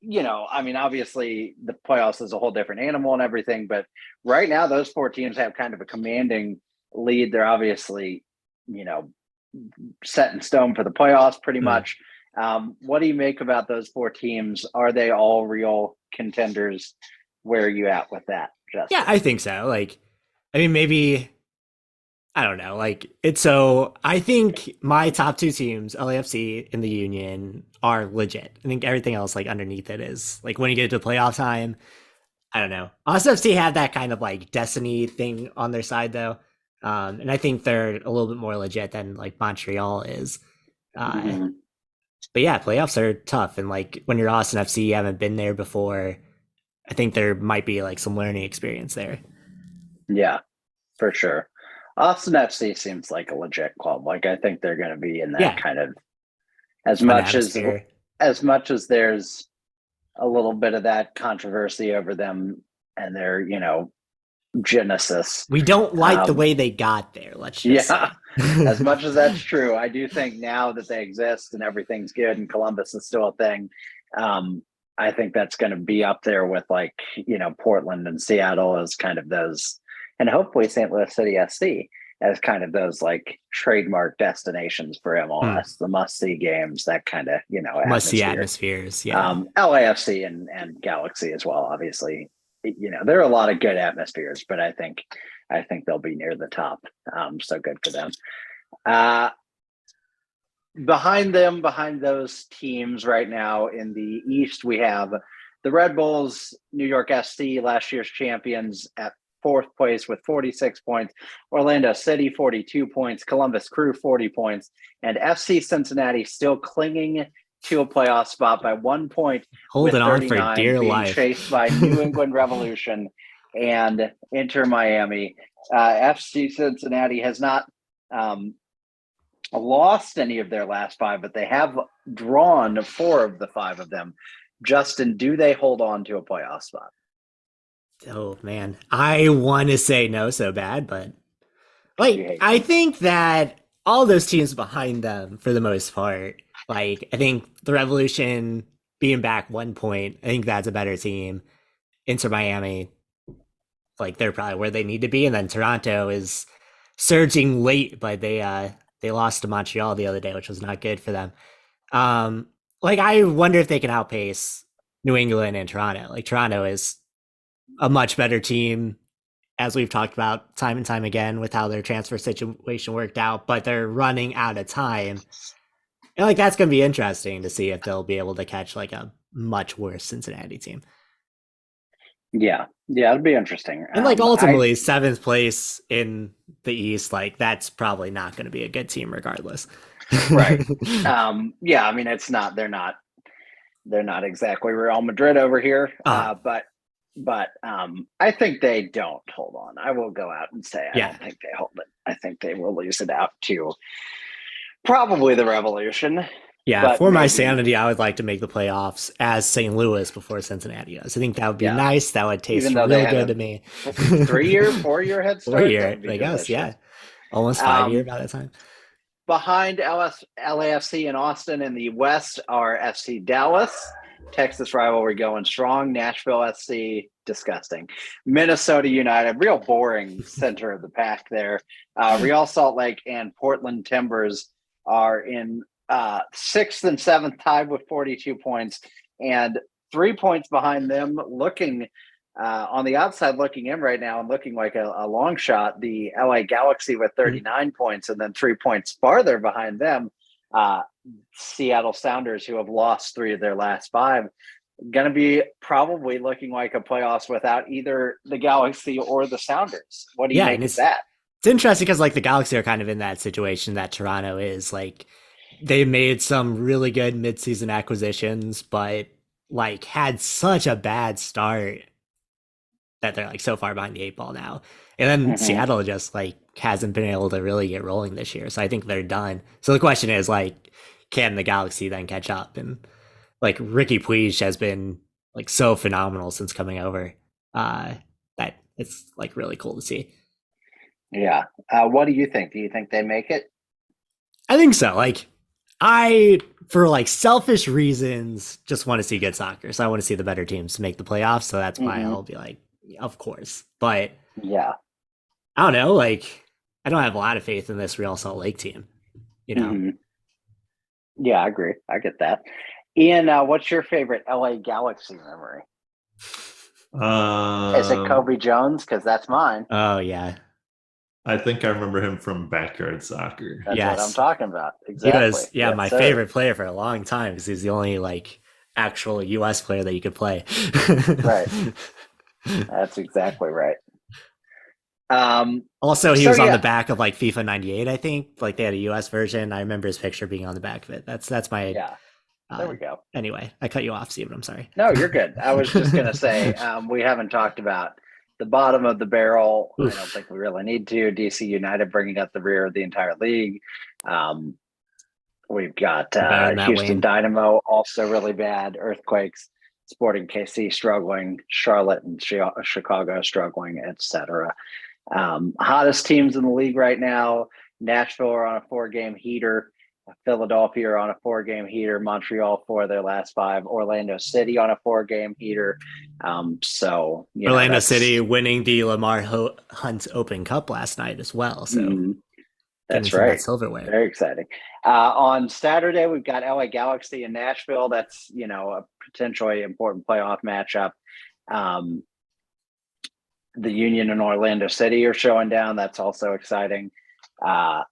obviously the playoffs is a whole different animal and everything, but right now those 4 teams have kind of a commanding lead. They're obviously, set in stone for the playoffs pretty much. What do you make about those 4 teams? Are they all real contenders? Where are you at with that, Justin? Yeah, I think so. Maybe, I don't know. I think my top 2 teams, LAFC and the Union, are legit. I think everything else underneath it is when you get to playoff time, I don't know. Austin FC have that kind of destiny thing on their side though. And I think they're a little bit more legit than Montreal is. But yeah, playoffs are tough. And when you're Austin FC, you haven't been there before. I think there might be some learning experience there. Yeah, for sure. Austin FC seems like a legit club. I think they're going to be in that kind of as much as there's a little bit of that controversy over them and their, genesis. We don't like the way they got there. Let's just say. As much as that's true, I do think now that they exist and everything's good and Columbus is still a thing, I think that's going to be up there with Portland and Seattle as kind of those, and hopefully St. Louis City SC as kind of those trademark destinations for MLS, the must-see games, that kind of, must-see atmospheres. Yeah. LAFC and Galaxy as well, obviously. There are a lot of good atmospheres, but I think they'll be near the top. So good for them. Behind those teams right now in the East, we have the Red Bulls, New York SC, last year's champions, at 4th place with 46 points. Orlando City, 42 points. Columbus Crew, 40 points. And FC Cincinnati still clinging to a playoff spot by 1 point. Holding on for dear life. Chased by New England Revolution and Inter Miami. FC Cincinnati has not lost any of their last 5, but they have drawn 4 of the 5 of them. Justin, do they hold on to a playoff spot? Oh man, I want to say no so bad, but I think that all those teams behind them, for the most part, I think the Revolution being back 1 point, I think that's a better team. Inter Miami, they're probably where they need to be, and then Toronto is surging late, but they lost to Montreal the other day, which was not good for them. I wonder if they can outpace New England and Toronto. Toronto is a much better team, as we've talked about time and time again with how their transfer situation worked out, but they're running out of time. And that's going to be interesting to see if they'll be able to catch a much worse Cincinnati team. Yeah, it'll be interesting. And ultimately 7th place in the East, that's probably not going to be a good team regardless. Right. It's not, they're not exactly Real Madrid over here. But I think they don't hold on. I will go out and say I don't think they hold it. I think they will lose it out to probably the Revolution. Yeah, for my sanity, I would like to make the playoffs as St. Louis before Cincinnati does. I think that would be nice. That would taste real good to me. 3-year, 4-year head start. 4-year, I guess, yeah. Almost 5 years by that time. Behind LAFC and Austin in the West are FC Dallas. Texas rivalry going strong. Nashville SC, disgusting. Minnesota United, real boring center of the pack there. Real Salt Lake and Portland Timbers are in 6th and 7th, tied with 42 points, and 3 points behind them, looking on the outside looking in right now and looking like a long shot, the LA Galaxy with 39 points, and then 3 points farther behind them, Seattle Sounders, who have lost 3 of their last 5. Going to be probably looking like a playoffs without either the Galaxy or the Sounders. What do you make of that? It's interesting because like the Galaxy are kind of in that situation that Toronto is. Like they made some really good midseason acquisitions, but like had such a bad start that they're like so far behind the 8 ball now. And then Seattle just like hasn't been able to really get rolling this year. So I think they're done. So the question is like, can the Galaxy then catch up? And like Ricky Puig has been like so phenomenal since coming over that it's like really cool to see. Yeah. What do you think? Do you think they make it? I think so. Like I, for like selfish reasons, just want to see good soccer. So I want to see the better teams make the playoffs. So that's why I'll be like, of course. But yeah, I don't know. Like I don't have a lot of faith in this Real Salt Lake team, you know? Yeah, I agree. I get that. Ian, what's your favorite LA Galaxy memory? Is it Kobe Jones? Because that's mine. Oh, yeah. I think I remember him from Backyard Soccer. That's what I'm talking about. Exactly. He was, my favorite player for a long time because he's the only like actual U.S. player that you could play. Right. That's exactly right. Also, he was on the back of like FIFA 98, I think. Like they had a US version. I remember his picture being on the back of it. That's my there we go. Anyway, I cut you off, Steven. I'm sorry. No, you're good. I was just gonna say we haven't talked about the bottom of the barrel. Oof. I don't think we really need to. DC United bringing up the rear of the entire league. We've got Houston Dynamo also really bad. Earthquakes. Sporting KC struggling. Charlotte and Chicago struggling, etc. Hottest teams in the league right now: Nashville are on a 4-game heater, Philadelphia are on a 4-game heater, Montreal 4 of their last 5, Orlando City on a 4-game heater. So Orlando City winning the Lamar Hunt Open Cup last night as well. So that's right, that silverware. Very exciting. On Saturday, we've got LA Galaxy in Nashville. That's a potentially important playoff matchup. The Union and Orlando City are showing down. That's also exciting.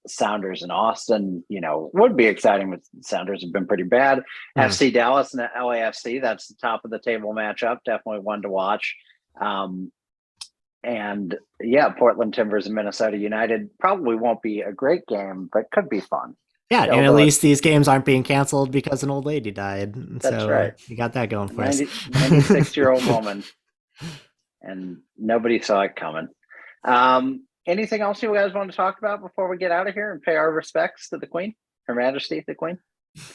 Sounders in Austin, would be exciting, but Sounders have been pretty bad. FC Dallas and LAFC, that's the top of the table matchup. Definitely one to watch. And Portland Timbers and Minnesota United probably won't be a great game, but could be fun. Yeah, and at least these games aren't being canceled because an old lady died. That's right. You got that going for us. 96-year-old woman. And nobody saw it coming. Anything else you guys want to talk about before we get out of here and pay our respects to the Queen, Her Majesty the Queen?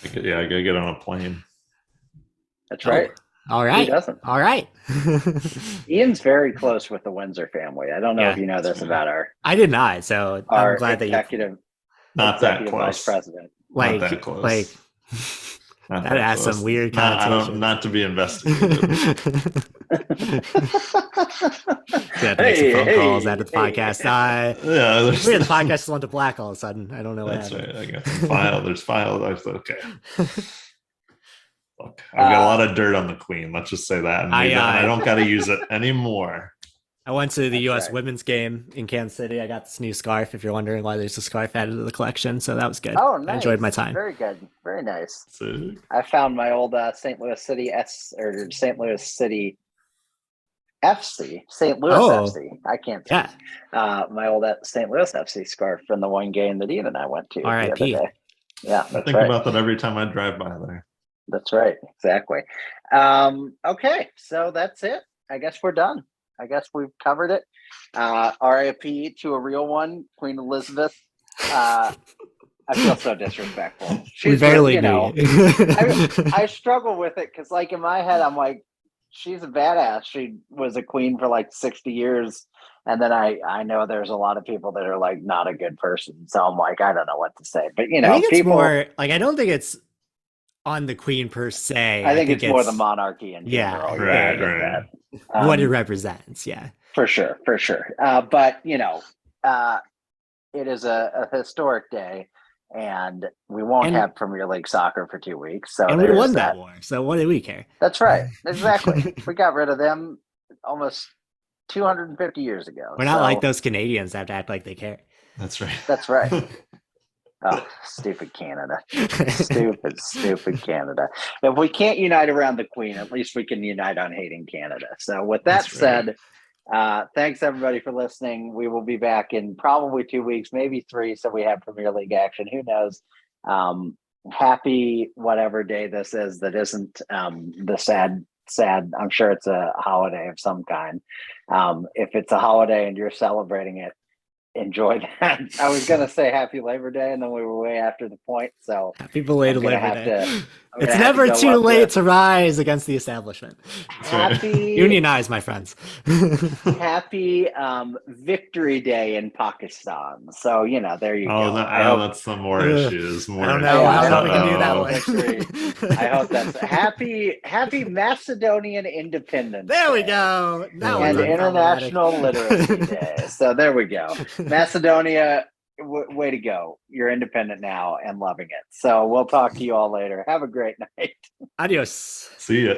I gotta get on a plane. That's right. All right. Who doesn't? All right. Ian's very close with the Windsor family. I don't know if you know this about our. I did not. So I'm glad that you. Not that close. Vice president. Like, not that close. Like. That has some weird connotation. Not to be investigated. Yeah, make some phone calls out of the podcast. The podcast just went to black all of a sudden. I don't know what happened. Right. I got some file. There's files. I said, okay. Look, I've got a lot of dirt on the Queen. Let's just say that. And I don't got to use it anymore. I went to the U.S. women's game in Kansas City. I got this new scarf, if you're wondering why there's a scarf added to the collection. So that was good. Oh, nice. I enjoyed my time. Very good. Very nice. Sick. I found my old St. Louis City St. Louis City FC. St. Louis FC. I can't say. Yeah. My old St. Louis FC scarf from the one game that Ian and I went to. R.I.P. Yeah, I think about that every time I drive by there. That's right. Exactly. Okay, so that's it. I guess we're done. I guess we've covered it. RIP to a real one, Queen Elizabeth. I feel so disrespectful. We barely knew. I struggle with it because, like, in my head, I'm like, she's a badass. She was a queen for like 60 years. And then I know there's a lot of people that are like not a good person. So I'm like, I don't know what to say. But I think it's more like, I don't think it's on the queen per se. I think it's more the monarchy in general. Yeah, I get that. What it represents, for sure. But it is a historic day, and we won't have Premier League soccer for 2 weeks. So and we won that war. So what do we care? That's right, exactly. We got rid of them almost 250 years ago. We're not like those Canadians that have to act like they care. That's right. That's right. Oh, stupid Canada. Stupid Canada. If we can't unite around the Queen, at least we can unite on hating Canada. So with that said, thanks everybody for listening. We will be back in probably 2 weeks, maybe 3. So we have Premier League action. Who knows? Happy whatever day this is that isn't the sad. I'm sure it's a holiday of some kind. If it's a holiday and you're celebrating it, enjoy that. I was gonna say happy Labor Day, and then we were way after the point. So happy belated Labor Day. It's never too late to rise against the establishment. Happy unionize, my friends. Happy Victory Day in Pakistan. So there you go. I hope that's some more issues. I don't know how we can do that one. I hope that's happy Macedonian Independence. There we go. Now and International Literacy Day. So there we go. Macedonia, way to go. You're independent now and loving it. So we'll talk to you all later. Have a great night. Adios. See ya.